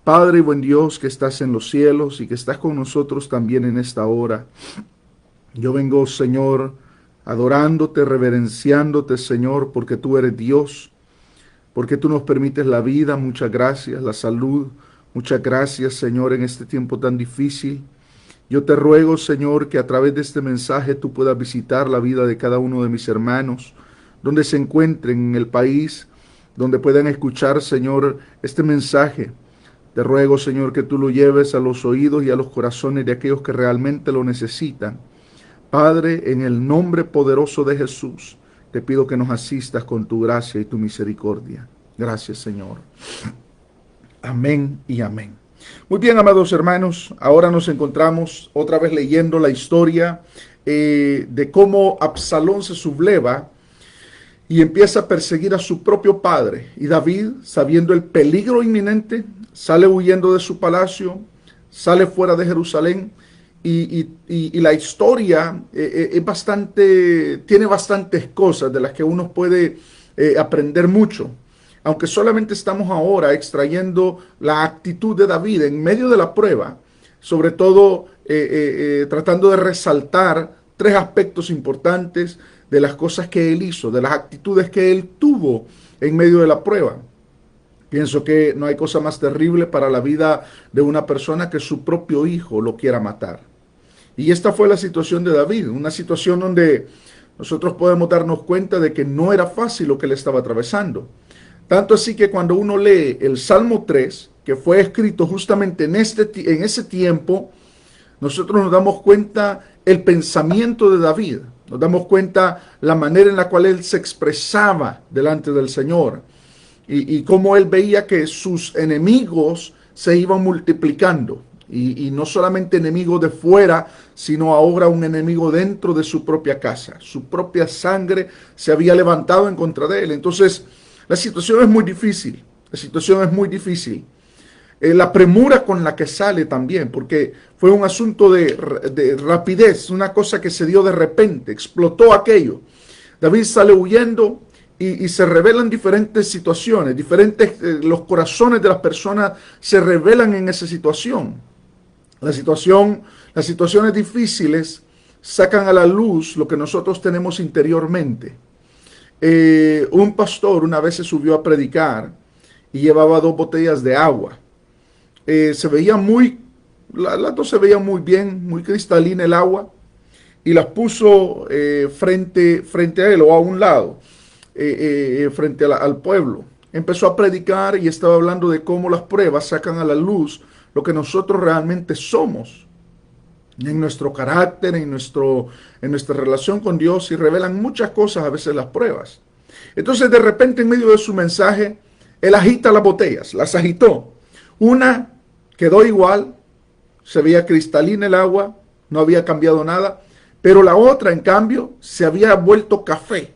Padre y buen Dios que estás en los cielos y que estás con nosotros también en esta hora. Yo vengo, Señor, adorándote, reverenciándote, Señor, porque tú eres Dios, porque tú nos permites la vida. Muchas gracias, la salud. Muchas gracias, Señor, en este tiempo tan difícil. Yo te ruego, Señor, que a través de este mensaje tú puedas visitar la vida de cada uno de mis hermanos, donde se encuentren en el país, donde puedan escuchar, Señor, este mensaje. Te ruego, Señor, que tú lo lleves a los oídos y a los corazones de aquellos que realmente lo necesitan. Padre, en el nombre poderoso de Jesús, te pido que nos asistas con tu gracia y tu misericordia. Gracias, Señor. Amén y amén. Muy bien, amados hermanos, ahora nos encontramos otra vez leyendo la historia de cómo Absalón se subleva y empieza a perseguir a su propio padre. Y David, sabiendo el peligro inminente, sale huyendo de su palacio, sale fuera de Jerusalén. Y la historia tiene bastantes cosas de las que uno puede aprender mucho. Aunque solamente estamos ahora extrayendo la actitud de David en medio de la prueba, sobre todo tratando de resaltar tres aspectos importantes de las cosas que él hizo, de las actitudes que él tuvo en medio de la prueba. Pienso que no hay cosa más terrible para la vida de una persona que su propio hijo lo quiera matar. Y esta fue la situación de David, una situación donde nosotros podemos darnos cuenta de que no era fácil lo que él estaba atravesando. Tanto así que cuando uno lee el Salmo 3, que fue escrito justamente en ese tiempo, nosotros nos damos cuenta el pensamiento de David, nos damos cuenta la manera en la cual él se expresaba delante del Señor y cómo él veía que sus enemigos se iban multiplicando. Y no solamente enemigo de fuera, sino ahora un enemigo dentro de su propia casa. Su propia sangre se había levantado en contra de él. Entonces, la situación es muy difícil. La situación es muy difícil. La premura con la que sale también, porque fue un asunto de rapidez, una cosa que se dio de repente, explotó aquello. David sale huyendo y se revelan diferentes situaciones, los corazones de las personas se revelan en esa situación. Las situaciones difíciles sacan a la luz lo que nosotros tenemos interiormente. Un pastor una vez se subió a predicar y llevaba 2 botellas de agua. Las dos se veían muy bien, muy cristalina el agua, y las puso frente a él o a un lado, frente al pueblo. Empezó a predicar y estaba hablando de cómo las pruebas sacan a la luz lo que nosotros realmente somos en nuestro carácter, en nuestra relación con Dios, y revelan muchas cosas a veces las pruebas. Entonces de repente en medio de su mensaje, él agita las botellas, las agitó. Una quedó igual, se veía cristalina el agua, no había cambiado nada, pero la otra en cambio se había vuelto café,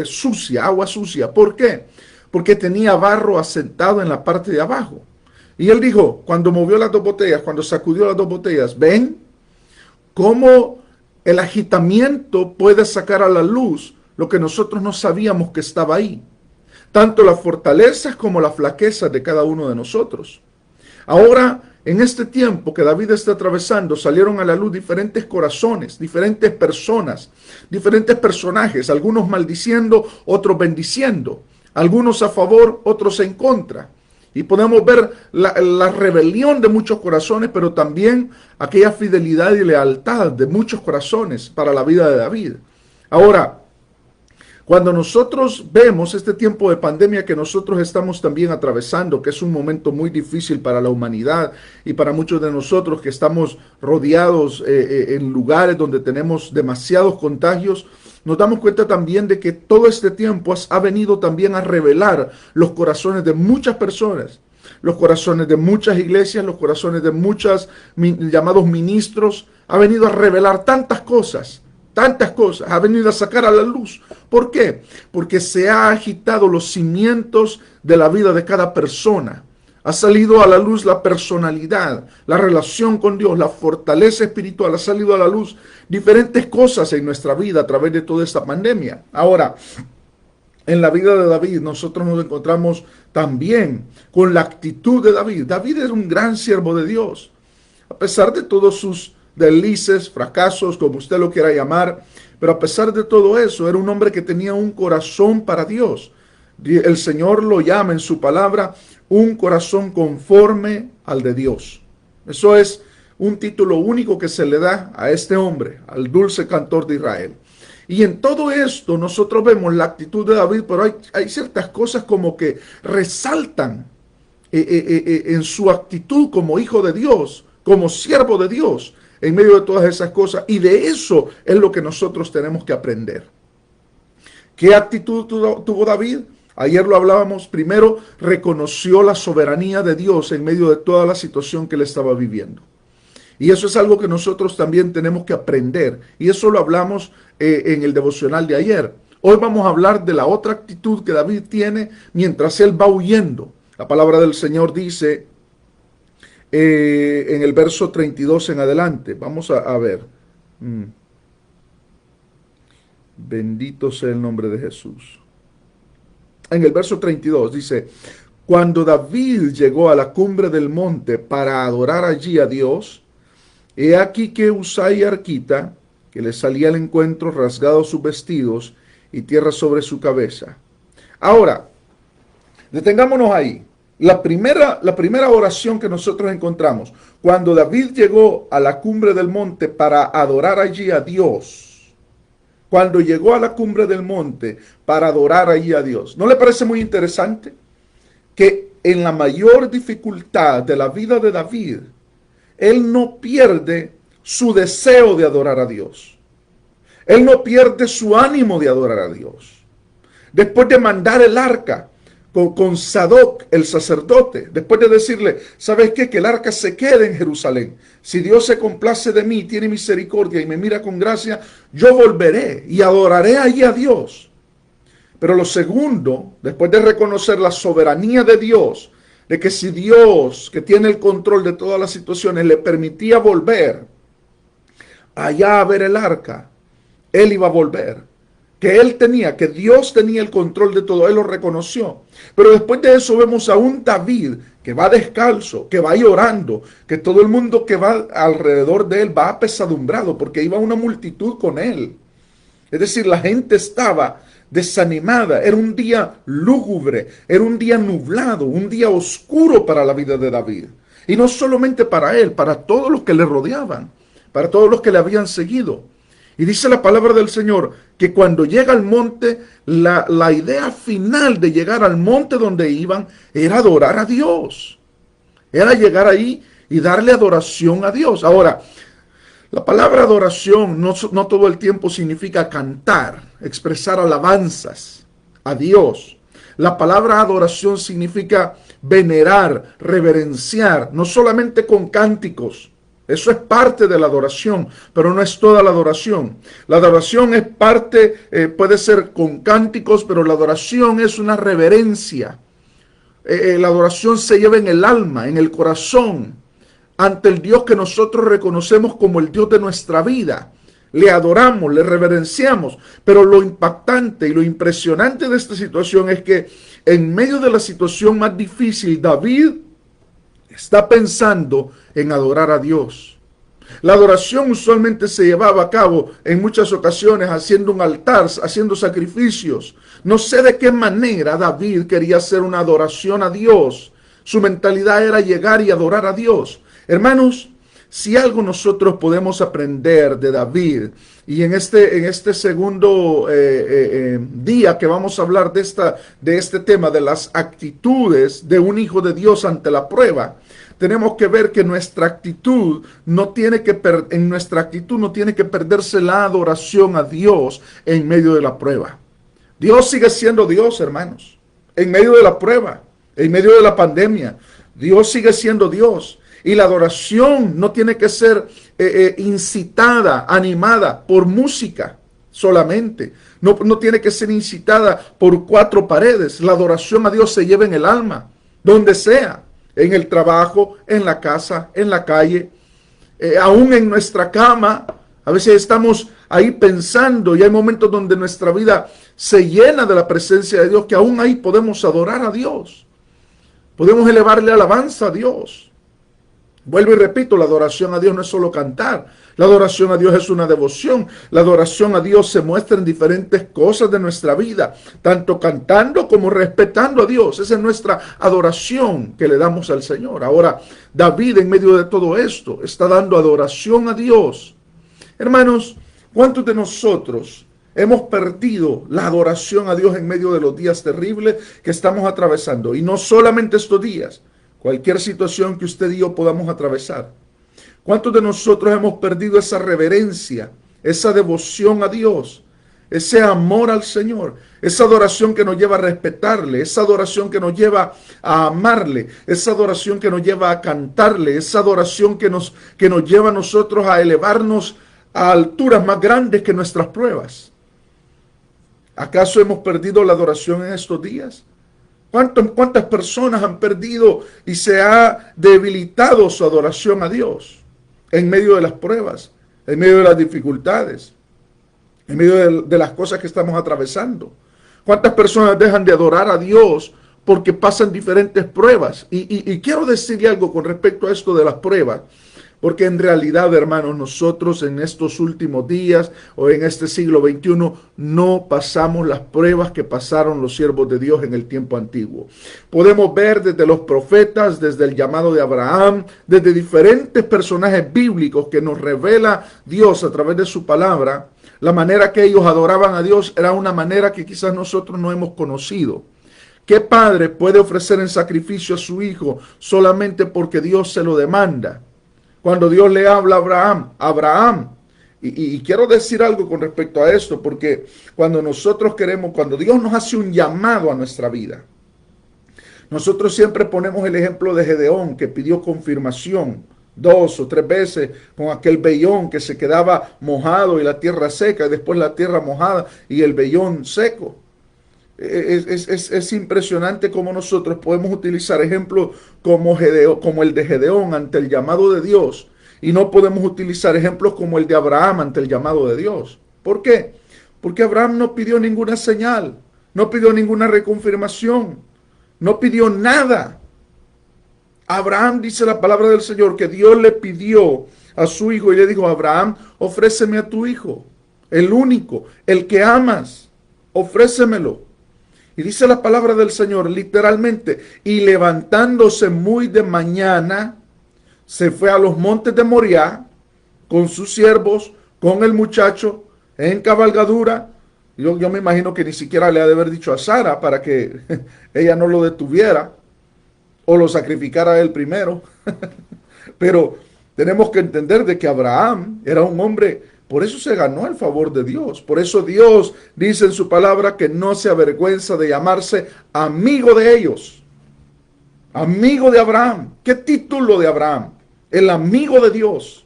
sucia, agua sucia. ¿Por qué? Porque tenía barro asentado en la parte de abajo. Y él dijo, cuando movió las 2 botellas, cuando sacudió las 2 botellas, ¿ven cómo el agitamiento puede sacar a la luz lo que nosotros no sabíamos que estaba ahí? Tanto las fortalezas como las flaquezas de cada uno de nosotros. Ahora, en este tiempo que David está atravesando, salieron a la luz diferentes corazones, diferentes personas, diferentes personajes, algunos maldiciendo, otros bendiciendo, algunos a favor, otros en contra. Y podemos ver la rebelión de muchos corazones, pero también aquella fidelidad y lealtad de muchos corazones para la vida de David. Ahora, cuando nosotros vemos este tiempo de pandemia que nosotros estamos también atravesando, que es un momento muy difícil para la humanidad y para muchos de nosotros que estamos rodeados en lugares donde tenemos demasiados contagios, nos damos cuenta también de que todo este tiempo ha venido también a revelar los corazones de muchas personas, los corazones de muchas iglesias, los corazones de muchos llamados ministros. Ha venido a revelar tantas cosas, ha venido a sacar a la luz. ¿Por qué? Porque se ha agitado los cimientos de la vida de cada persona. Ha salido a la luz la personalidad, la relación con Dios, la fortaleza espiritual. Ha salido a la luz diferentes cosas en nuestra vida a través de toda esta pandemia. Ahora, en la vida de David, nosotros nos encontramos también con la actitud de David. David era un gran siervo de Dios. A pesar de todos sus deslices, fracasos, como usted lo quiera llamar, pero a pesar de todo eso, era un hombre que tenía un corazón para Dios. El Señor lo llama en su palabra un corazón conforme al de Dios. Eso es un título único que se le da a este hombre, al dulce cantor de Israel. Y en todo esto nosotros vemos la actitud de David, pero hay ciertas cosas como que resaltan en su actitud como hijo de Dios, como siervo de Dios, en medio de todas esas cosas. Y de eso es lo que nosotros tenemos que aprender. ¿Qué actitud tuvo David? Ayer lo hablábamos. Primero, reconoció la soberanía de Dios en medio de toda la situación que él estaba viviendo. Y eso es algo que nosotros también tenemos que aprender. Y eso lo hablamos en el devocional de ayer. Hoy vamos a hablar de la otra actitud que David tiene mientras él va huyendo. La palabra del Señor dice en el verso 32 en adelante. Vamos a ver. Bendito sea el nombre de Jesús. En el verso 32 dice: cuando David llegó a la cumbre del monte para adorar allí a Dios, he aquí que Usai Arquita, que le salía al encuentro, rasgados sus vestidos y tierra sobre su cabeza. Ahora, detengámonos ahí. La primera oración que nosotros encontramos, cuando David llegó a la cumbre del monte para adorar allí a Dios, cuando llegó a la cumbre del monte para adorar allí a Dios, ¿no le parece muy interesante que en la mayor dificultad de la vida de David, él no pierde su deseo de adorar a Dios? Él no pierde su ánimo de adorar a Dios. Después de mandar el arca con Sadoc, el sacerdote, después de decirle: ¿sabes qué? Que el arca se quede en Jerusalén. Si Dios se complace de mí, tiene misericordia y me mira con gracia, yo volveré y adoraré allí a Dios. Pero lo segundo, después de reconocer la soberanía de Dios, de que si Dios, que tiene el control de todas las situaciones, le permitía volver allá a ver el arca, él iba a volver. Que Dios tenía el control de todo, él lo reconoció. Pero después de eso vemos a un David que va descalzo, que va llorando, que todo el mundo que va alrededor de él va apesadumbrado porque iba una multitud con él. Es decir, la gente estaba desanimada, era un día lúgubre, era un día nublado, un día oscuro para la vida de David. Y no solamente para él, para todos los que le rodeaban, para todos los que le habían seguido. Y dice la palabra del Señor que cuando llega al monte, la idea final de llegar al monte donde iban era adorar a Dios. Era llegar ahí y darle adoración a Dios. Ahora, la palabra adoración no todo el tiempo significa cantar, expresar alabanzas a Dios. La palabra adoración significa venerar, reverenciar, no solamente con cánticos. Eso es parte de la adoración, pero no es toda la adoración. La adoración es parte, puede ser con cánticos, pero la adoración es una reverencia. La adoración se lleva en el alma, en el corazón, ante el Dios que nosotros reconocemos como el Dios de nuestra vida. Le adoramos, le reverenciamos, pero lo impactante y lo impresionante de esta situación es que en medio de la situación más difícil, David está pensando en adorar a Dios. La adoración usualmente se llevaba a cabo en muchas ocasiones haciendo un altar, haciendo sacrificios. No sé de qué manera David quería hacer una adoración a Dios. Su mentalidad era llegar y adorar a Dios. Hermanos, si algo nosotros podemos aprender de David, y en este segundo día que vamos a hablar de este tema, de las actitudes de un hijo de Dios ante la prueba, tenemos que ver que en nuestra actitud no tiene que perderse la adoración a Dios en medio de la prueba. Dios sigue siendo Dios, hermanos, en medio de la prueba, en medio de la pandemia. Dios sigue siendo Dios. Y la adoración no tiene que ser incitada, animada por música solamente. No tiene que ser incitada por cuatro paredes. La adoración a Dios se lleva en el alma, donde sea. En el trabajo, en la casa, en la calle, aún en nuestra cama, A veces estamos ahí pensando y hay momentos donde nuestra vida se llena de la presencia de Dios, que aún ahí podemos adorar a Dios. Podemos elevarle alabanza a Dios. Vuelvo y repito, la adoración a Dios no es solo cantar. La adoración a Dios es una devoción. La adoración a Dios se muestra en diferentes cosas de nuestra vida, tanto cantando como respetando a Dios. Esa es nuestra adoración que le damos al Señor. Ahora, David, en medio de todo esto, está dando adoración a Dios. Hermanos, ¿cuántos de nosotros hemos perdido la adoración a Dios en medio de los días terribles que estamos atravesando? Y no solamente estos días, cualquier situación que usted y yo podamos atravesar. ¿Cuántos de nosotros hemos perdido esa reverencia, esa devoción a Dios, ese amor al Señor, esa adoración que nos lleva a respetarle, esa adoración que nos lleva a amarle, esa adoración que nos lleva a cantarle, esa adoración que nos lleva a nosotros a elevarnos a alturas más grandes que nuestras pruebas? ¿Acaso hemos perdido la adoración en estos días? ¿Cuántas personas han perdido y se ha debilitado su adoración a Dios en medio de las pruebas, en medio de las dificultades, en medio de las cosas que estamos atravesando? ¿Cuántas personas dejan de adorar a Dios porque pasan diferentes pruebas? Y quiero decirle algo con respecto a esto de las pruebas. Porque en realidad, hermanos, nosotros en estos últimos días o en este siglo XXI no pasamos las pruebas que pasaron los siervos de Dios en el tiempo antiguo. Podemos ver desde los profetas, desde el llamado de Abraham, desde diferentes personajes bíblicos que nos revela Dios a través de su palabra, la manera que ellos adoraban a Dios era una manera que quizás nosotros no hemos conocido. ¿Qué padre puede ofrecer en sacrificio a su hijo solamente porque Dios se lo demanda? Cuando Dios le habla a Abraham, y quiero decir algo con respecto a esto, porque cuando Dios nos hace un llamado a nuestra vida, nosotros siempre ponemos el ejemplo de Gedeón, que pidió confirmación 2 o 3 veces con aquel vellón que se quedaba mojado y la tierra seca, y después la tierra mojada y el vellón seco. Es impresionante cómo nosotros podemos utilizar ejemplos como el de Gedeón ante el llamado de Dios, y no podemos utilizar ejemplos como el de Abraham ante el llamado de Dios. ¿Por qué? Porque Abraham no pidió ninguna señal, no pidió ninguna reconfirmación, no pidió nada. Abraham, dice la palabra del Señor, que Dios le pidió a su hijo y le dijo: Abraham, ofréceme a tu hijo, el único, el que amas, ofrécemelo. Y dice la palabra del Señor literalmente: y levantándose muy de mañana, se fue a los montes de Moriah con sus siervos, con el muchacho, en cabalgadura. Yo me imagino que ni siquiera le ha de haber dicho a Sara para que ella no lo detuviera o lo sacrificara a él primero. Pero tenemos que entender de que Abraham era un hombre. Por eso se ganó el favor de Dios. Por eso Dios dice en su palabra que no se avergüenza de llamarse amigo de ellos. Amigo de Abraham. ¿Qué título de Abraham? El amigo de Dios.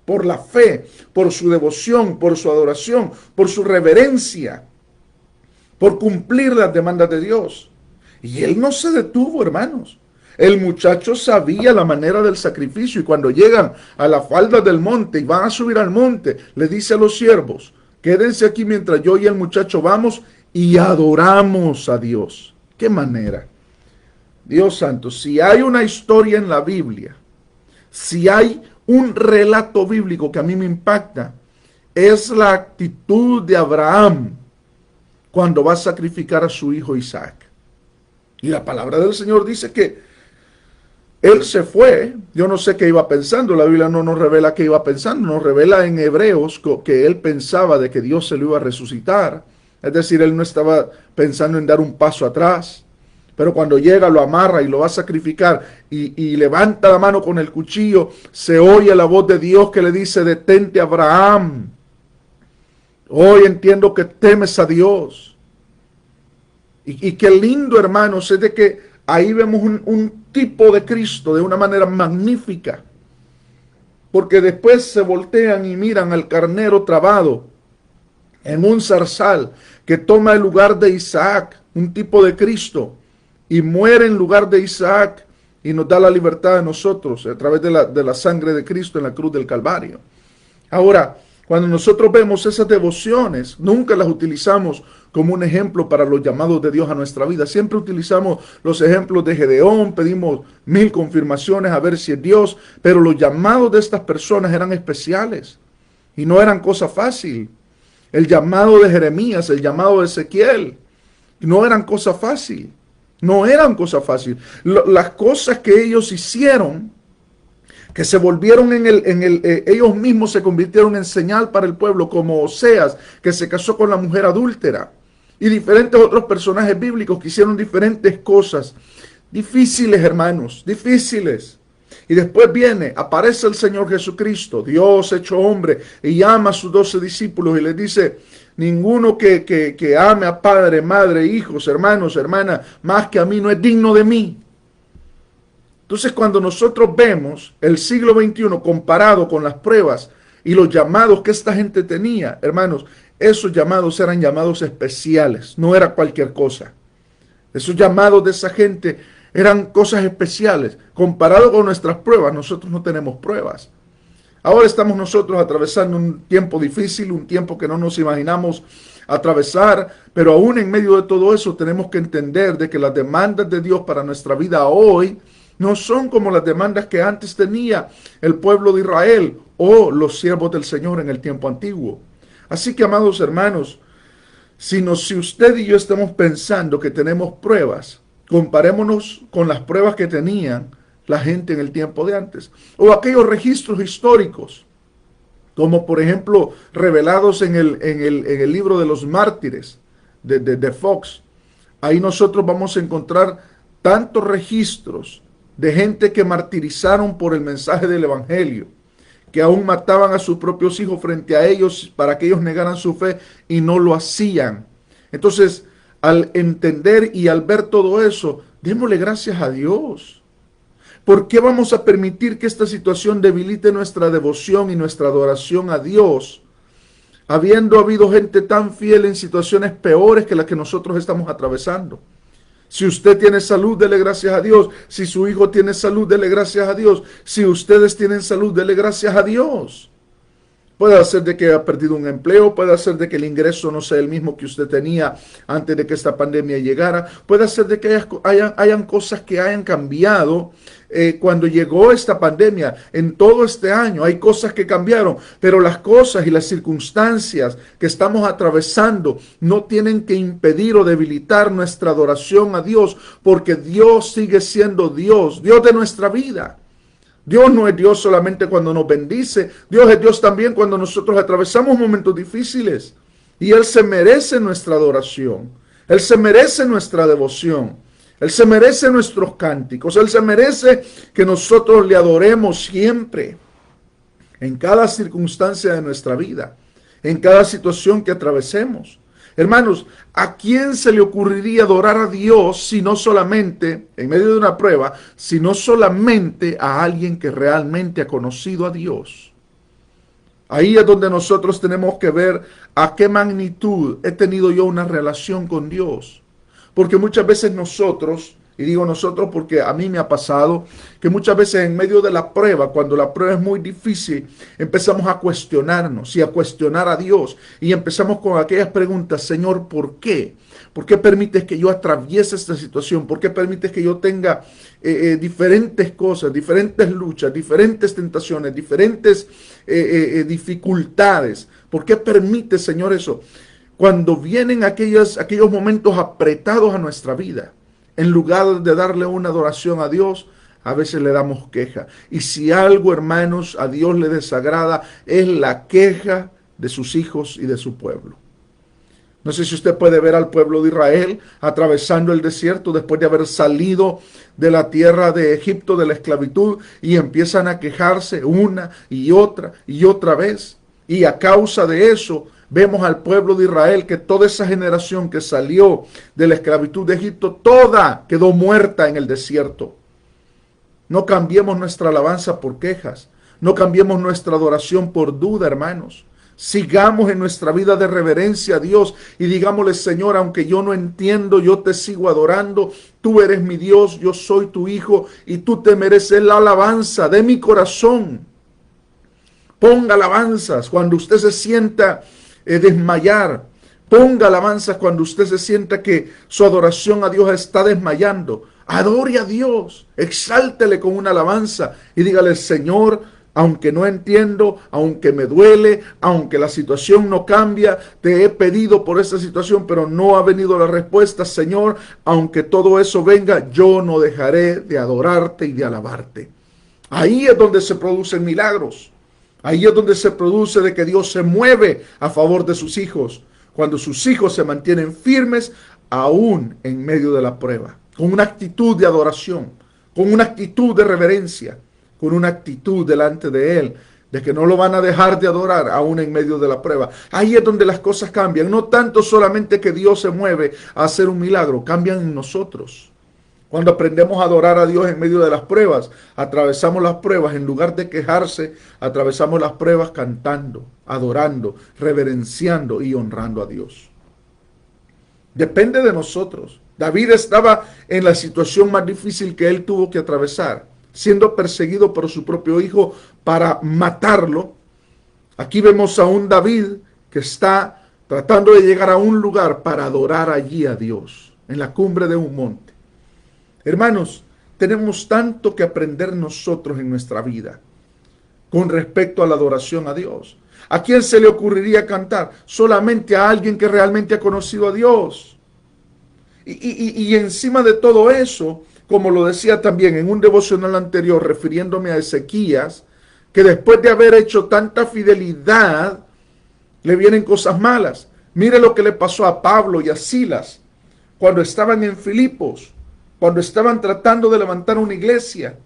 Por la fe, por su devoción, por su adoración, por su reverencia, por cumplir las demandas de Dios. Y él no se detuvo, hermanos. El muchacho sabía la manera del sacrificio, y cuando llegan a la falda del monte y van a subir al monte, le dice a los siervos: quédense aquí mientras yo y el muchacho vamos y adoramos a Dios. ¿Qué manera? Dios santo, si hay una historia en la Biblia, si hay un relato bíblico que a mí me impacta, es la actitud de Abraham cuando va a sacrificar a su hijo Isaac. Y la palabra del Señor dice que él se fue. Yo no sé qué iba pensando. La Biblia no nos revela qué iba pensando. Nos revela en Hebreos que él pensaba de que Dios se lo iba a resucitar. Es decir, él no estaba pensando en dar un paso atrás. Pero cuando llega, lo amarra y lo va a sacrificar y levanta la mano con el cuchillo, se oye la voz de Dios que le dice: detente, Abraham. Hoy entiendo que temes a Dios. Y qué lindo, hermanos, es de que ahí vemos un tipo de Cristo de una manera magnífica. Porque después se voltean y miran al carnero trabado en un zarzal que toma el lugar de Isaac, un tipo de Cristo, y muere en lugar de Isaac y nos da la libertad a nosotros a través de la sangre de Cristo en la cruz del Calvario. Ahora, Cuando nosotros vemos esas devociones, nunca las utilizamos como un ejemplo para los llamados de Dios a nuestra vida. Siempre utilizamos los ejemplos de Gedeón, pedimos 1000 confirmaciones a ver si es Dios, pero los llamados de estas personas eran especiales y no eran cosa fácil. El llamado de Jeremías, el llamado de Ezequiel, no eran cosa fácil. No eran cosa fácil. Las cosas que ellos hicieron, que se volvieron ellos mismos se convirtieron en señal para el pueblo, como Oseas, que se casó con la mujer adúltera, y diferentes otros personajes bíblicos que hicieron diferentes cosas, difíciles, hermanos, difíciles. Y después aparece el Señor Jesucristo, Dios hecho hombre, y llama a sus 12 discípulos y les dice: ninguno que ame a padre, madre, hijos, hermanos, hermanas, más que a mí, no es digno de mí. Entonces, cuando nosotros vemos el siglo XXI comparado con las pruebas y los llamados que esta gente tenía, hermanos, esos llamados eran llamados especiales, no era cualquier cosa. Esos llamados de esa gente eran cosas especiales. Comparado con nuestras pruebas, nosotros no tenemos pruebas. Ahora estamos nosotros atravesando un tiempo difícil, un tiempo que no nos imaginamos atravesar, pero aún en medio de todo eso tenemos que entender de que las demandas de Dios para nuestra vida hoy no son como las demandas que antes tenía el pueblo de Israel o los siervos del Señor en el tiempo antiguo. Así que, amados hermanos, si usted y yo estamos pensando que tenemos pruebas, comparémonos con las pruebas que tenían la gente en el tiempo de antes, o aquellos registros históricos, como por ejemplo revelados en el libro de los mártires de Fox. Ahí nosotros vamos a encontrar tantos registros de gente que martirizaron por el mensaje del evangelio, que aún mataban a sus propios hijos frente a ellos para que ellos negaran su fe y no lo hacían. Entonces, al entender y al ver todo eso, démosle gracias a Dios. ¿Por qué vamos a permitir que esta situación debilite nuestra devoción y nuestra adoración a Dios, habiendo habido gente tan fiel en situaciones peores que las que nosotros estamos atravesando? Si usted tiene salud, dele gracias a Dios. Si su hijo tiene salud, dele gracias a Dios. Si ustedes tienen salud, dele gracias a Dios. Puede ser de que haya perdido un empleo, puede ser de que el ingreso no sea el mismo que usted tenía antes de que esta pandemia llegara, puede ser de que hayan cosas que hayan cambiado cuando llegó esta pandemia. En todo este año hay cosas que cambiaron, pero las cosas y las circunstancias que estamos atravesando no tienen que impedir o debilitar nuestra adoración a Dios, porque Dios sigue siendo Dios, Dios de nuestra vida. Dios no es Dios solamente cuando nos bendice, Dios es Dios también cuando nosotros atravesamos momentos difíciles. Y Él se merece nuestra adoración, Él se merece nuestra devoción, Él se merece nuestros cánticos, Él se merece que nosotros le adoremos siempre, en cada circunstancia de nuestra vida, en cada situación que atravesemos. Hermanos, ¿a quién se le ocurriría adorar a Dios si no solamente, en medio de una prueba, sino solamente a alguien que realmente ha conocido a Dios? Ahí es donde nosotros tenemos que ver a qué magnitud he tenido yo una relación con Dios. Porque muchas veces nosotros, y digo nosotros porque a mí me ha pasado, que muchas veces en medio de la prueba, cuando la prueba es muy difícil, empezamos a cuestionarnos y a cuestionar a Dios. Y empezamos con aquellas preguntas: Señor, ¿por qué? ¿Por qué permites que yo atraviese esta situación? ¿Por qué permites que yo tenga diferentes cosas, diferentes luchas, diferentes tentaciones, diferentes dificultades? ¿Por qué permites, Señor, eso? Cuando vienen aquellos momentos apretados a nuestra vida, en lugar de darle una adoración a Dios, a veces le damos queja. Y si algo, hermanos, a Dios le desagrada, es la queja de sus hijos y de su pueblo. No sé si usted puede ver al pueblo de Israel atravesando el desierto después de haber salido de la tierra de Egipto, de la esclavitud, y empiezan a quejarse una y otra vez. Y a causa de eso, vemos al pueblo de Israel que toda esa generación que salió de la esclavitud de Egipto, toda quedó muerta en el desierto. No cambiemos nuestra alabanza por quejas. No cambiemos nuestra adoración por duda, hermanos. Sigamos en nuestra vida de reverencia a Dios y digámosle: Señor, aunque yo no entiendo, yo te sigo adorando. Tú eres mi Dios, yo soy tu hijo y tú te mereces la alabanza de mi corazón. Ponga alabanzas cuando usted se sienta desmayar. Ponga alabanzas cuando usted se sienta que su adoración a Dios está desmayando. Adore a Dios, exáltele con una alabanza y dígale: Señor, aunque no entiendo, aunque me duele, aunque la situación no cambia, te he pedido por esta situación, pero no ha venido la respuesta. Señor, aunque todo eso venga, yo no dejaré de adorarte y de alabarte. Ahí es donde se producen milagros. Ahí es donde se produce de que Dios se mueve a favor de sus hijos. Cuando sus hijos se mantienen firmes, aún en medio de la prueba, con una actitud de adoración, con una actitud de reverencia, con una actitud delante de Él, de que no lo van a dejar de adorar aún en medio de la prueba. Ahí es donde las cosas cambian. No tanto solamente que Dios se mueve a hacer un milagro, cambian en nosotros. Cuando aprendemos a adorar a Dios en medio de las pruebas, atravesamos las pruebas, en lugar de quejarse, atravesamos las pruebas cantando, adorando, reverenciando y honrando a Dios. Depende de nosotros. David estaba en la situación más difícil que él tuvo que atravesar, siendo perseguido por su propio hijo para matarlo. Aquí vemos a un David que está tratando de llegar a un lugar para adorar allí a Dios, en la cumbre de un monte. Hermanos, tenemos tanto que aprender nosotros en nuestra vida con respecto a la adoración a Dios. ¿A quién se le ocurriría cantar? Solamente a alguien que realmente ha conocido a Dios. Y encima de todo eso, como lo decía también en un devocional anterior, refiriéndome a Ezequías, que después de haber hecho tanta fidelidad, le vienen cosas malas. Mire lo que le pasó a Pablo y a Silas cuando estaban en Filipos. Cuando estaban tratando de levantar una iglesia,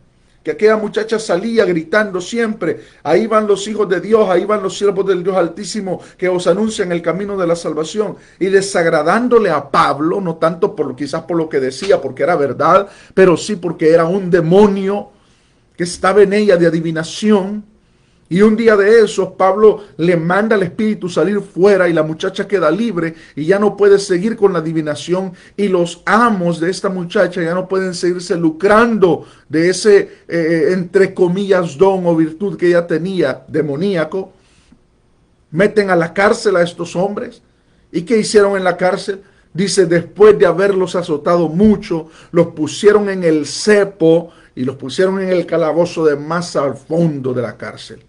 que aquella muchacha salía gritando siempre: ahí van los hijos de Dios, ahí van los siervos del Dios Altísimo que os anuncian el camino de la salvación, y desagradándole a Pablo, no tanto quizás por lo que decía, porque era verdad, pero sí porque era un demonio que estaba en ella de adivinación. Y un día de esos, Pablo le manda al espíritu salir fuera y la muchacha queda libre y ya no puede seguir con la adivinación, y los amos de esta muchacha ya no pueden seguirse lucrando de ese, entre comillas, don o virtud que ella tenía, demoníaco. Meten a la cárcel a estos hombres. ¿Y qué hicieron en la cárcel? Dice: después de haberlos azotado mucho, los pusieron en el cepo y los pusieron en el calabozo de más al fondo de la cárcel.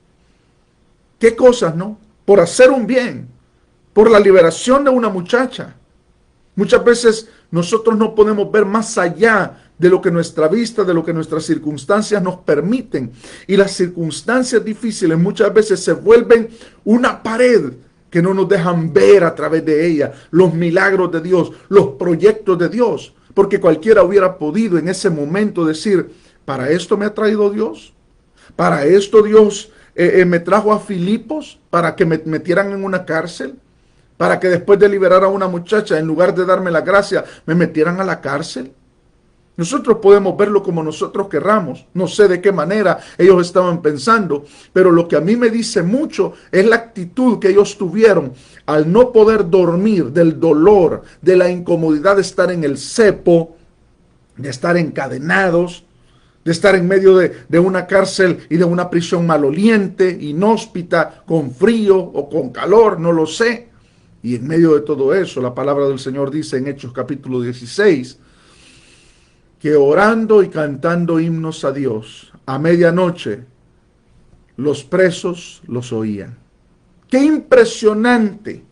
¿Qué cosas, no? Por hacer un bien, por la liberación de una muchacha. Muchas veces nosotros no podemos ver más allá de lo que nuestra vista, de lo que nuestras circunstancias nos permiten. Y las circunstancias difíciles muchas veces se vuelven una pared que no nos dejan ver a través de ella los milagros de Dios, los proyectos de Dios. Porque cualquiera hubiera podido en ese momento decir: ¿para esto me ha traído Dios? ¿Para esto Dios me trajo a Filipos? ¿Para que me metieran en una cárcel? ¿Para que después de liberar a una muchacha, en lugar de darme la gracia, me metieran a la cárcel? Nosotros podemos verlo como nosotros querramos. No sé de qué manera ellos estaban pensando, pero lo que a mí me dice mucho es la actitud que ellos tuvieron al no poder dormir del dolor, de la incomodidad de estar en el cepo, de estar encadenados, de estar en medio de una cárcel y de una prisión maloliente, inhóspita, con frío o con calor, no lo sé. Y en medio de todo eso, la palabra del Señor dice en Hechos capítulo 16, que orando y cantando himnos a Dios, a medianoche, los presos los oían. ¡Qué impresionante!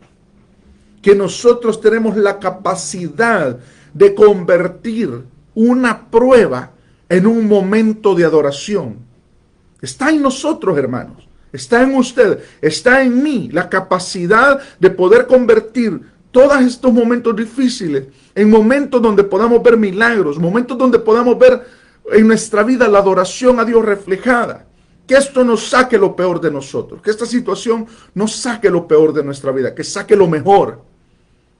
Que nosotros tenemos la capacidad de convertir una prueba en un momento de adoración. Está en nosotros, hermanos. Está en usted. Está en mí la capacidad de poder convertir todos estos momentos difíciles en momentos donde podamos ver milagros, momentos donde podamos ver en nuestra vida la adoración a Dios reflejada. Que esto nos saque lo peor de nosotros. Que esta situación nos saque lo peor de nuestra vida. Que saque lo mejor.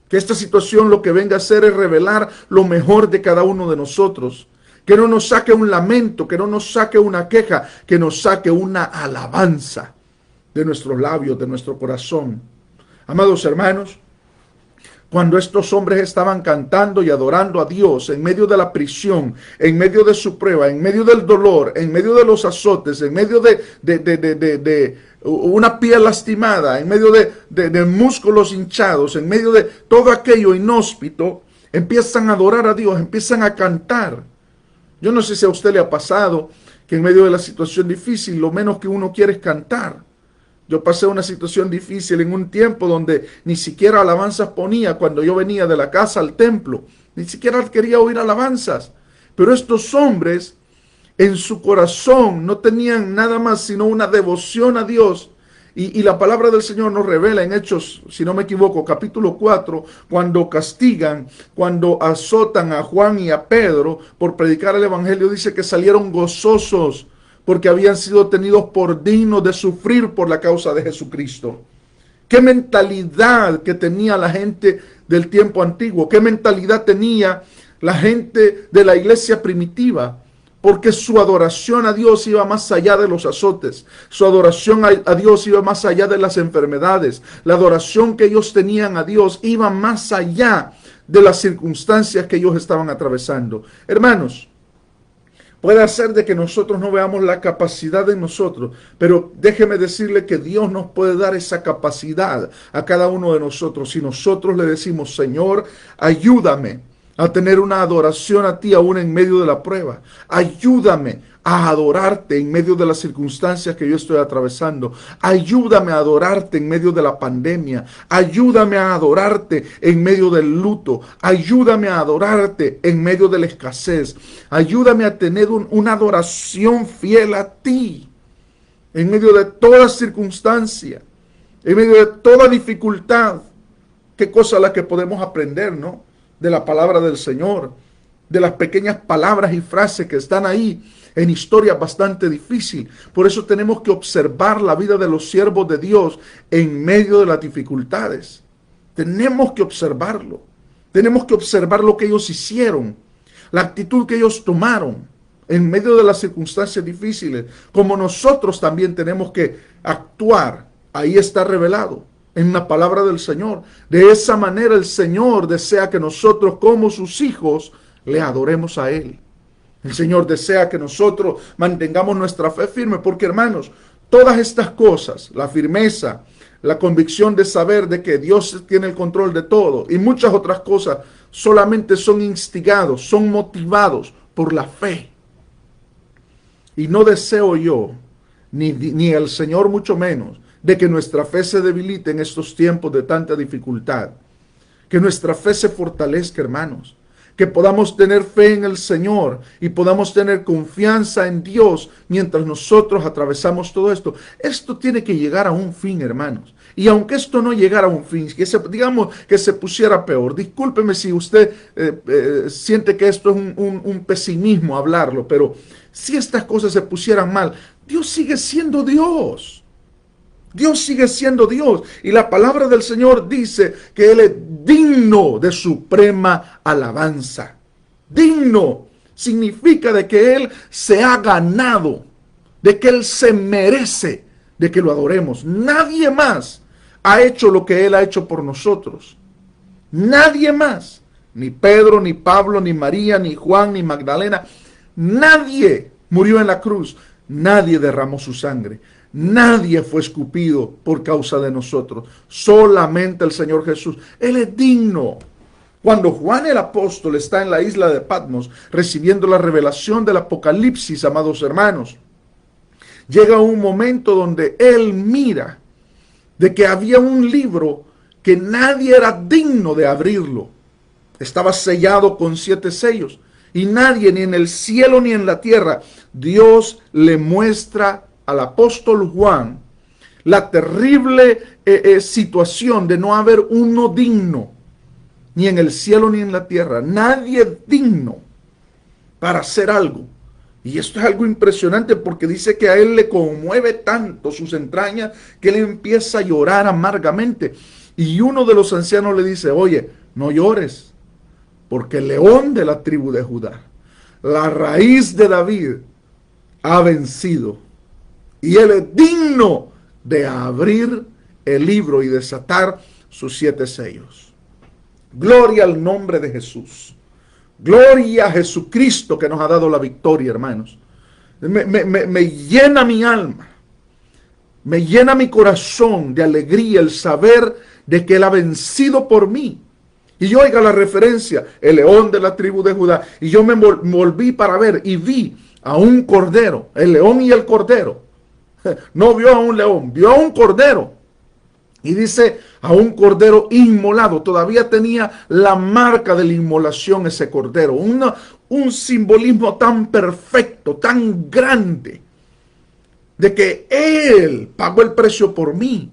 Que esta situación lo que venga a hacer es revelar lo mejor de cada uno de nosotros. Que no nos saque un lamento, que no nos saque una queja, que nos saque una alabanza de nuestros labios, de nuestro corazón. Amados hermanos, Cuando estos hombres estaban cantando y adorando a Dios en medio de la prisión, en medio de su prueba, en medio del dolor, en medio de los azotes, en medio de una piel lastimada, en medio de músculos hinchados, en medio de todo aquello inhóspito, empiezan a adorar a Dios, empiezan a cantar. Yo no sé si a usted le ha pasado que en medio de la situación difícil, lo menos que uno quiere es cantar. Yo pasé una situación difícil en un tiempo donde ni siquiera alabanzas ponía cuando yo venía de la casa al templo. Ni siquiera quería oír alabanzas. Pero estos hombres en su corazón no tenían nada más sino una devoción a Dios. Y la palabra del Señor nos revela en Hechos, si no me equivoco, capítulo 4, cuando castigan, cuando azotan a Juan y a Pedro por predicar el evangelio, dice que salieron gozosos porque habían sido tenidos por dignos de sufrir por la causa de Jesucristo. ¿Qué mentalidad que tenía la gente del tiempo antiguo? ¿Qué mentalidad tenía la gente de la iglesia primitiva? Porque su adoración a Dios iba más allá de los azotes. Su adoración a Dios iba más allá de las enfermedades. La adoración que ellos tenían a Dios iba más allá de las circunstancias que ellos estaban atravesando. Hermanos, puede ser de que nosotros no veamos la capacidad en nosotros, pero déjeme decirle que Dios nos puede dar esa capacidad a cada uno de nosotros. Si nosotros le decimos, Señor, ayúdame a tener una adoración a ti aún en medio de la prueba. Ayúdame a adorarte en medio de las circunstancias que yo estoy atravesando. Ayúdame a adorarte en medio de la pandemia. Ayúdame a adorarte en medio del luto. Ayúdame a adorarte en medio de la escasez. Ayúdame a tener una adoración fiel a ti en medio de toda circunstancia, en medio de toda dificultad. Qué cosa la que podemos aprender, ¿no? De la palabra del Señor, de las pequeñas palabras y frases que están ahí en historias bastante difíciles. Por eso tenemos que observar la vida de los siervos de Dios en medio de las dificultades. Tenemos que observarlo. Tenemos que observar lo que ellos hicieron, la actitud que ellos tomaron en medio de las circunstancias difíciles, como nosotros también tenemos que actuar. Ahí está revelado en la palabra del Señor. De esa manera el Señor desea que nosotros como sus hijos le adoremos a Él. El Señor desea que nosotros mantengamos nuestra fe firme, porque hermanos, todas estas cosas, la firmeza, la convicción de saber de que Dios tiene el control de todo y muchas otras cosas, solamente son instigados, son motivados por la fe. Y no deseo yo, ni el Señor mucho menos, de que nuestra fe se debilite en estos tiempos de tanta dificultad. Que nuestra fe se fortalezca, hermanos. Que podamos tener fe en el Señor y podamos tener confianza en Dios mientras nosotros atravesamos todo esto. Esto tiene que llegar a un fin, hermanos. Y aunque esto no llegara a un fin, digamos que se pusiera peor, discúlpeme si usted siente que esto es un pesimismo hablarlo, pero si estas cosas se pusieran mal, Dios sigue siendo Dios. Dios sigue siendo Dios y la palabra del Señor dice que Él es digno de suprema alabanza. Digno significa de que Él se ha ganado, de que Él se merece de que lo adoremos. Nadie más ha hecho lo que Él ha hecho por nosotros. Nadie más. Ni Pedro, ni Pablo, ni María, ni Juan, ni Magdalena. Nadie murió en la cruz. Nadie derramó su sangre. Nadie fue escupido por causa de nosotros. Solamente el Señor Jesús. Él es digno. Cuando Juan el apóstol está en la isla de Patmos recibiendo la revelación del Apocalipsis, amados hermanos, llega un momento donde él mira de que había un libro que nadie era digno de abrirlo. Estaba sellado con 7 sellos y nadie, ni en el cielo ni en la tierra, Dios le muestra al apóstol Juan la terrible situación de no haber uno digno, ni en el cielo ni en la tierra, nadie digno para hacer algo. Y esto es algo impresionante porque dice que a él le conmueve tanto sus entrañas que él empieza a llorar amargamente. Y uno de los ancianos le dice, oye, no llores, porque el león de la tribu de Judá, la raíz de David, ha vencido. Y él es digno de abrir el libro y desatar sus 7 sellos. Gloria al nombre de Jesús. Gloria a Jesucristo que nos ha dado la victoria, hermanos. Me llena mi alma, me llena mi corazón de alegría el saber de que Él ha vencido por mí. Y yo oiga la referencia, el león de la tribu de Judá. Y yo me volví para ver y vi a un cordero, el león y el cordero. No vio a un león, vio a un cordero. Y dice, a un cordero inmolado. Todavía tenía la marca de la inmolación ese cordero. Un simbolismo tan perfecto, tan grande, de que Él pagó el precio por mí.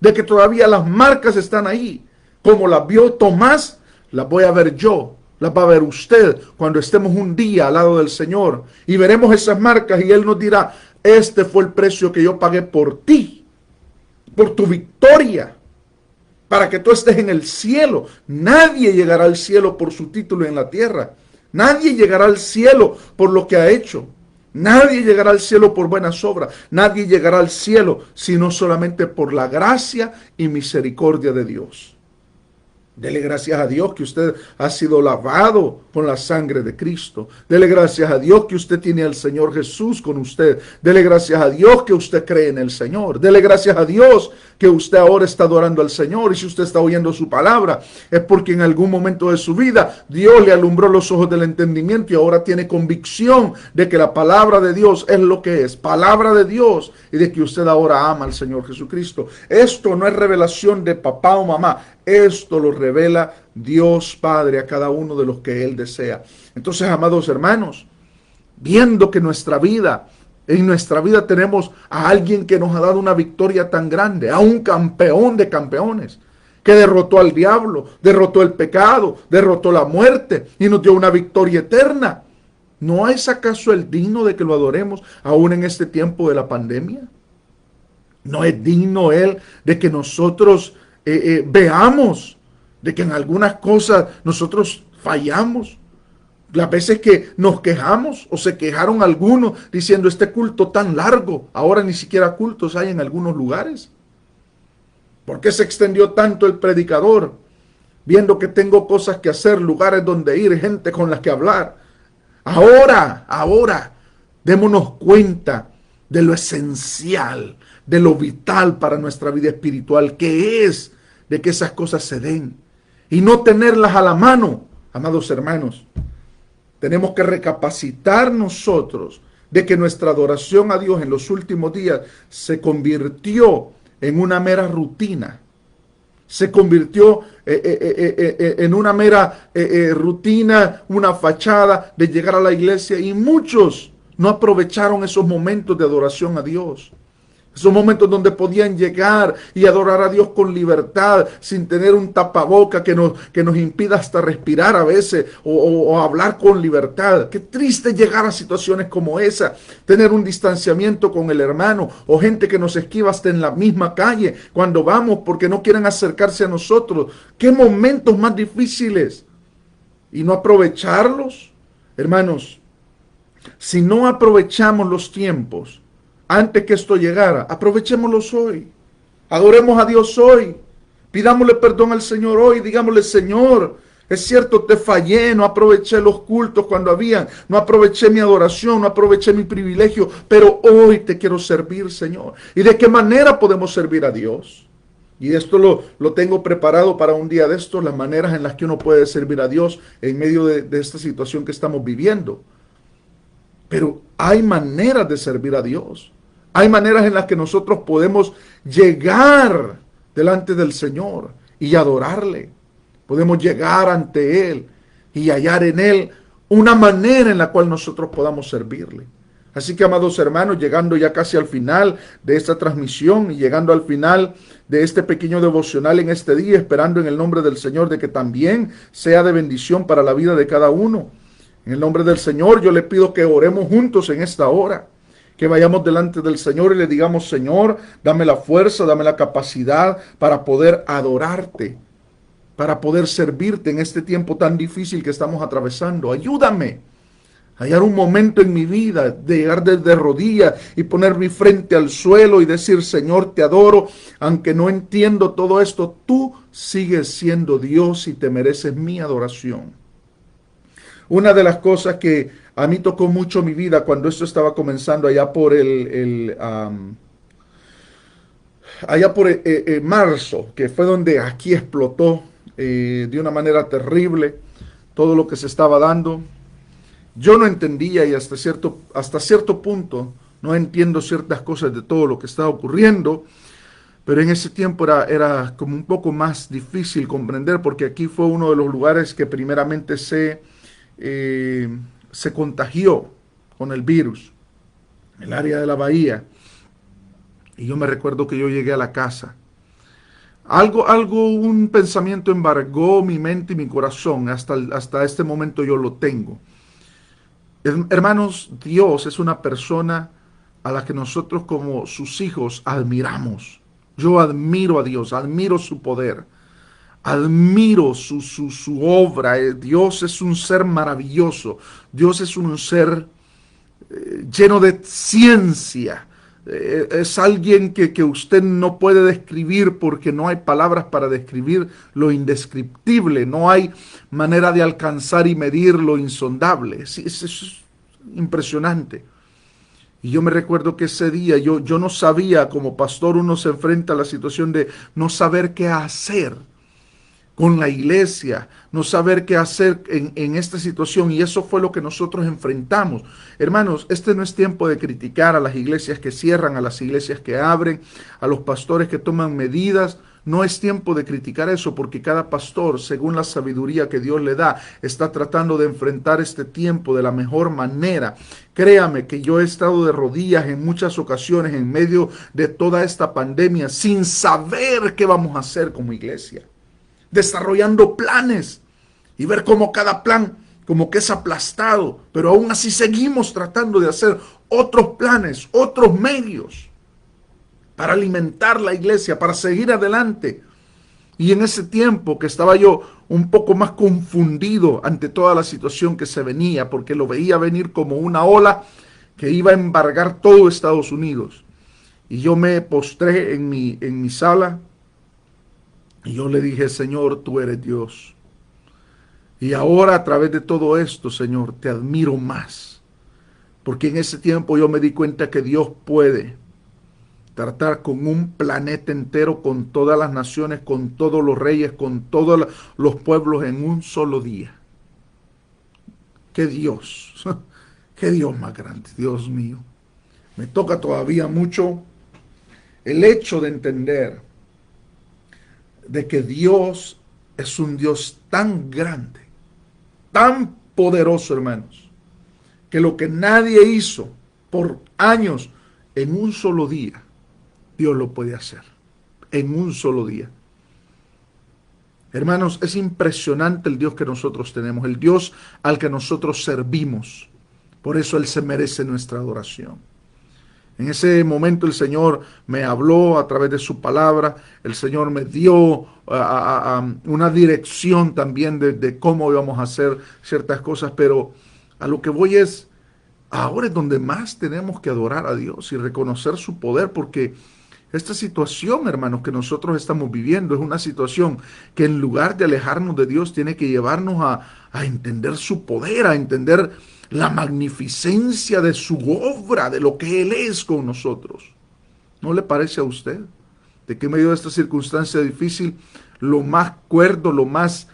De que todavía las marcas están ahí. Como las vio Tomás, las voy a ver yo. Las va a ver usted cuando estemos un día al lado del Señor. Y veremos esas marcas y Él nos dirá, este fue el precio que yo pagué por ti. Por tu victoria, para que tú estés en el cielo. Nadie llegará al cielo por su título en la tierra. Nadie llegará al cielo por lo que ha hecho. Nadie llegará al cielo por buenas obras. Nadie llegará al cielo sino solamente por la gracia y misericordia de Dios. Dele gracias a Dios que usted ha sido lavado con la sangre de Cristo. Dele gracias a Dios que usted tiene al Señor Jesús con usted. Dele gracias a Dios que usted cree en el Señor. Dele gracias a Dios que usted ahora está adorando al Señor. Y si usted está oyendo su palabra, es porque en algún momento de su vida Dios le alumbró los ojos del entendimiento y ahora tiene convicción de que la palabra de Dios es lo que es, palabra de Dios, y de que usted ahora ama al Señor Jesucristo. Esto no es revelación de papá o mamá. Esto lo revela Dios Padre a cada uno de los que Él desea. Entonces, amados hermanos, viendo que en nuestra vida tenemos a alguien que nos ha dado una victoria tan grande, a un campeón de campeones, que derrotó al diablo, derrotó el pecado, derrotó la muerte y nos dio una victoria eterna. ¿No es acaso el digno de que lo adoremos aún en este tiempo de la pandemia? ¿No es digno Él de que nosotros veamos de que en algunas cosas nosotros fallamos? Las veces que nos quejamos o se quejaron algunos diciendo este culto tan largo, ahora ni siquiera cultos hay en algunos lugares. ¿Por qué se extendió tanto el predicador? Viendo que tengo cosas que hacer, lugares donde ir, gente con las que hablar. Ahora, démonos cuenta de lo esencial, de lo vital para nuestra vida espiritual, que es de que esas cosas se den y no tenerlas a la mano. Amados hermanos, tenemos que recapacitar nosotros de que nuestra adoración a Dios en los últimos días se convirtió en una mera rutina. Se convirtió en una mera rutina, una fachada de llegar a la iglesia, y muchos no aprovecharon esos momentos de adoración a Dios. Esos momentos donde podían llegar y adorar a Dios con libertad, sin tener un tapaboca que nos impida hasta respirar a veces o hablar con libertad. Qué triste llegar a situaciones como esa, tener un distanciamiento con el hermano o gente que nos esquiva hasta en la misma calle cuando vamos porque no quieren acercarse a nosotros. Qué momentos más difíciles. Y no aprovecharlos, hermanos. Si no aprovechamos los tiempos antes que esto llegara, aprovechémoslos hoy. Adoremos a Dios hoy. Pidámosle perdón al Señor hoy. Digámosle: Señor, es cierto, te fallé, no aproveché los cultos cuando habían, no aproveché mi adoración, no aproveché mi privilegio, pero hoy te quiero servir, Señor. ¿Y de qué manera podemos servir a Dios? Y esto lo tengo preparado para un día de estos, las maneras en las que uno puede servir a Dios en medio de esta situación que estamos viviendo. Pero hay maneras de servir a Dios. Hay maneras en las que nosotros podemos llegar delante del Señor y adorarle. Podemos llegar ante Él y hallar en Él una manera en la cual nosotros podamos servirle. Así que, amados hermanos, llegando ya casi al final de esta transmisión y llegando al final de este pequeño devocional en este día, esperando en el nombre del Señor de que también sea de bendición para la vida de cada uno. En el nombre del Señor, yo le pido que oremos juntos en esta hora. Que vayamos delante del Señor y le digamos: Señor, dame la fuerza, dame la capacidad para poder adorarte, para poder servirte en este tiempo tan difícil que estamos atravesando. Ayúdame a hallar un momento en mi vida de llegar desde rodillas y poner mi frente al suelo y decir: Señor, te adoro, aunque no entiendo todo esto, tú sigues siendo Dios y te mereces mi adoración. Una de las cosas que a mí tocó mucho mi vida cuando esto estaba comenzando allá por marzo, que fue donde aquí explotó de una manera terrible todo lo que se estaba dando. Yo no entendía y hasta cierto punto no entiendo ciertas cosas de todo lo que estaba ocurriendo, pero en ese tiempo era como un poco más difícil comprender porque aquí fue uno de los lugares que primeramente se contagió con el virus, el área de la bahía. Y yo me recuerdo que yo llegué a la casa. Un pensamiento embargó mi mente y mi corazón. Hasta este momento yo lo tengo. Hermanos, Dios es una persona a la que nosotros como sus hijos admiramos. Yo admiro a Dios, admiro su poder, admiro su obra. Dios es un ser maravilloso. Dios es un ser lleno de ciencia. Es alguien que usted no puede describir porque no hay palabras para describir lo indescriptible, no hay manera de alcanzar y medir lo insondable. Es impresionante. Y yo me recuerdo que ese día yo no sabía, como pastor uno se enfrenta a la situación de no saber qué hacer con la iglesia, no saber qué hacer en esta situación, y eso fue lo que nosotros enfrentamos. Hermanos, este no es tiempo de criticar a las iglesias que cierran, a las iglesias que abren, a los pastores que toman medidas. No es tiempo de criticar eso porque cada pastor, según la sabiduría que Dios le da, está tratando de enfrentar este tiempo de la mejor manera. Créame que yo he estado de rodillas en muchas ocasiones en medio de toda esta pandemia sin saber qué vamos a hacer como iglesia, desarrollando planes y ver cómo cada plan como que es aplastado, pero aún así seguimos tratando de hacer otros planes, otros medios para alimentar la iglesia, para seguir adelante. Y en ese tiempo que estaba yo un poco más confundido ante toda la situación que se venía, porque lo veía venir como una ola que iba a embargar todo Estados Unidos. Y yo me postré en mi sala y yo le dije, Señor, tú eres Dios. Y ahora a través de todo esto, Señor, te admiro más. Porque en ese tiempo yo me di cuenta que Dios puede tratar con un planeta entero, con todas las naciones, con todos los reyes, con todos los pueblos en un solo día. ¡Qué Dios! ¡Qué Dios más grande! Dios mío. Me toca todavía mucho el hecho de entender de que Dios es un Dios tan grande, tan poderoso, hermanos, que lo que nadie hizo por años, en un solo día, Dios lo puede hacer. En un solo día. Hermanos, es impresionante el Dios que nosotros tenemos, el Dios al que nosotros servimos. Por eso Él se merece nuestra adoración. En ese momento el Señor me habló a través de su palabra, el Señor me dio una dirección también de cómo íbamos a hacer ciertas cosas, pero a lo que voy es, ahora es donde más tenemos que adorar a Dios y reconocer su poder, porque esta situación, hermanos, que nosotros estamos viviendo es una situación que en lugar de alejarnos de Dios tiene que llevarnos a entender su poder, a entender la magnificencia de su obra, de lo que Él es con nosotros. ¿No le parece a usted? De que en medio de esta circunstancia difícil, lo más cuerdo, lo más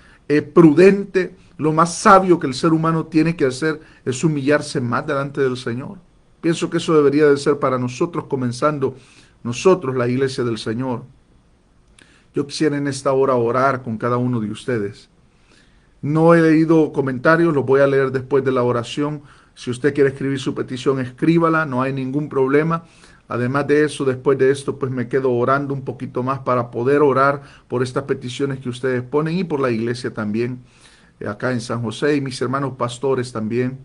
prudente, lo más sabio que el ser humano tiene que hacer es humillarse más delante del Señor. Pienso que eso debería de ser para nosotros, comenzando nosotros, la iglesia del Señor. Yo quisiera en esta hora orar con cada uno de ustedes. No he leído comentarios, los voy a leer después de la oración. Si usted quiere escribir su petición, escríbala, no hay ningún problema. Además de eso, después de esto, pues me quedo orando un poquito más para poder orar por estas peticiones que ustedes ponen y por la iglesia también, acá en San José, y mis hermanos pastores también,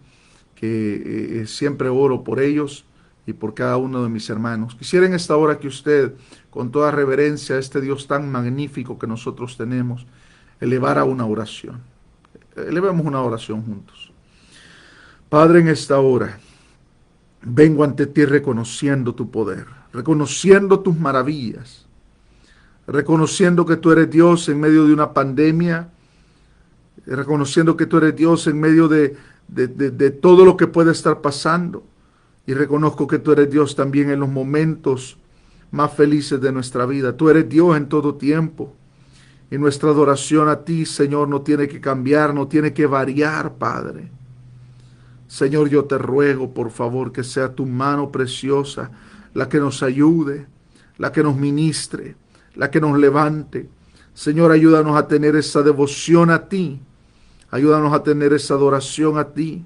que siempre oro por ellos y por cada uno de mis hermanos. Quisiera en esta hora que usted, con toda reverencia a este Dios tan magnífico que nosotros tenemos, elevara una oración. Elevemos una oración juntos. Padre, en esta hora vengo ante ti reconociendo tu poder, reconociendo tus maravillas, reconociendo que tú eres Dios en medio de una pandemia, reconociendo que tú eres Dios en medio de todo lo que puede estar pasando. Y reconozco que tú eres Dios también en los momentos más felices de nuestra vida. Tú eres Dios en todo tiempo. Y nuestra adoración a ti, Señor, no tiene que cambiar, no tiene que variar, Padre. Señor, yo te ruego, por favor, que sea tu mano preciosa la que nos ayude, la que nos ministre, la que nos levante. Señor, ayúdanos a tener esa devoción a ti. Ayúdanos a tener esa adoración a ti.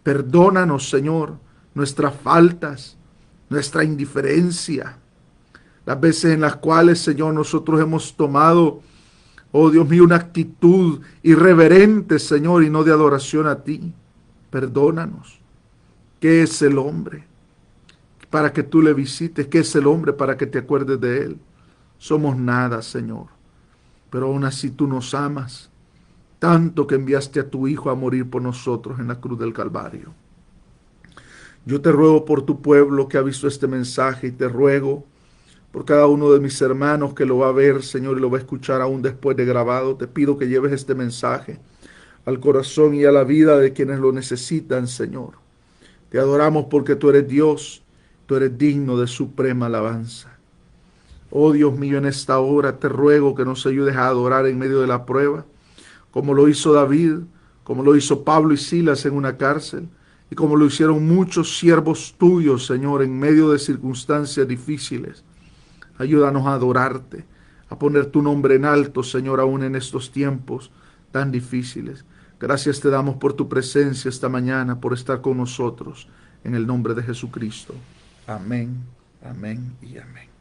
Perdónanos, Señor, nuestras faltas, nuestra indiferencia, las veces en las cuales, Señor, nosotros hemos tomado, oh Dios mío, una actitud irreverente, Señor, y no de adoración a ti. Perdónanos. ¿Qué es el hombre para que tú le visites? ¿Qué es el hombre para que te acuerdes de él? Somos nada, Señor, pero aún así tú nos amas, tanto que enviaste a tu Hijo a morir por nosotros en la cruz del Calvario. Yo te ruego por tu pueblo que ha visto este mensaje y te ruego por cada uno de mis hermanos que lo va a ver, Señor, y lo va a escuchar aún después de grabado. Te pido que lleves este mensaje al corazón y a la vida de quienes lo necesitan, Señor. Te adoramos porque tú eres Dios, tú eres digno de suprema alabanza. Oh Dios mío, en esta hora te ruego que nos ayudes a adorar en medio de la prueba, como lo hizo David, como lo hizo Pablo y Silas en una cárcel, y como lo hicieron muchos siervos tuyos, Señor, en medio de circunstancias difíciles. Ayúdanos a adorarte, a poner tu nombre en alto, Señor, aún en estos tiempos tan difíciles. Gracias te damos por tu presencia esta mañana, por estar con nosotros, en el nombre de Jesucristo. Amén, amén y amén.